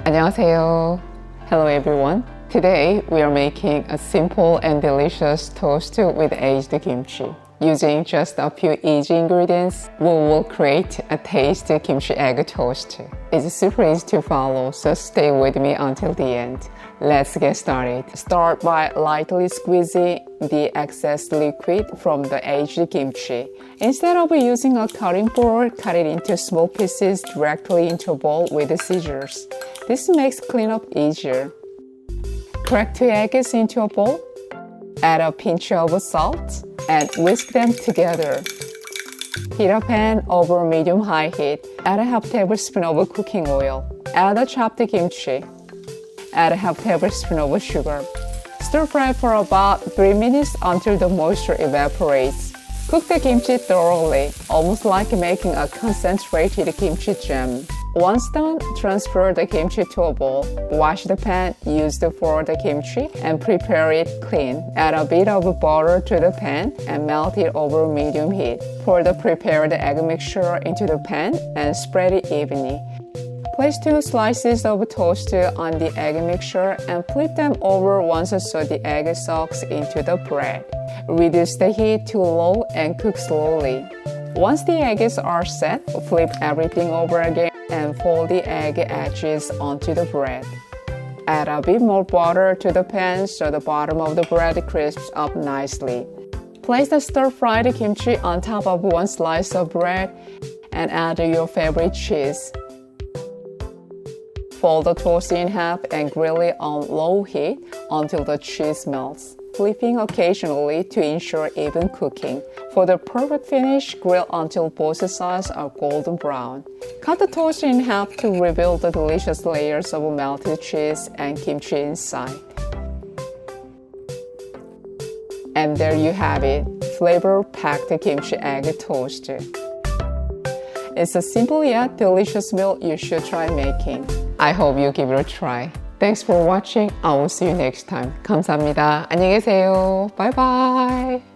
안녕하세요. Hello everyone. Today we are making a simple and delicious toast with aged kimchi. Using just a few easy ingredients, we will create a tasty kimchi egg toast. It's super easy to follow, so stay with me until the end. Let's get started. Start by lightly squeezing the excess liquid from the aged kimchi. Instead of using a cutting board, cut it into small pieces directly into a bowl with the scissors. This makes cleanup easier. Crack 2 eggs into a bowl. Add a pinch of salt and whisk them together. Heat a pan over medium-high heat. Add a half tablespoon of cooking oil. Add the chopped kimchi. Add a half tablespoon of sugar. Stir fry for about 3 minutes until the moisture evaporates. Cook the kimchi thoroughly, almost like making a concentrated kimchi jam. Once done, transfer the kimchi to a bowl. Wash the pan used for the kimchi and prepare it clean. Add a bit of butter to the pan and melt it over medium heat. Pour the prepared egg mixture into the pan and spread it evenly. Place 2 slices of toast on the egg mixture and flip them over once so the egg soaks into the bread. Reduce the heat to low and cook slowly. Once the eggs are set, flip everything over again and fold the egg edges onto the bread. Add a bit more butter to the pan so the bottom of the bread crisps up nicely. Place the stir-fried kimchi on top of 1 slice of bread and add your favorite cheese. Fold the toast in half and grill it on low heat until the cheese melts, flipping occasionally to ensure even cooking. For the perfect finish, grill until both sides are golden brown. Cut the toast in half to reveal the delicious layers of melted cheese and kimchi inside. And there you have it, flavor-packed kimchi egg toast. It's a simple yet delicious meal you should try making. I hope you give it a try. Thanks for watching. I will see you next time. 감사합니다. 안녕히 계세요. Bye bye.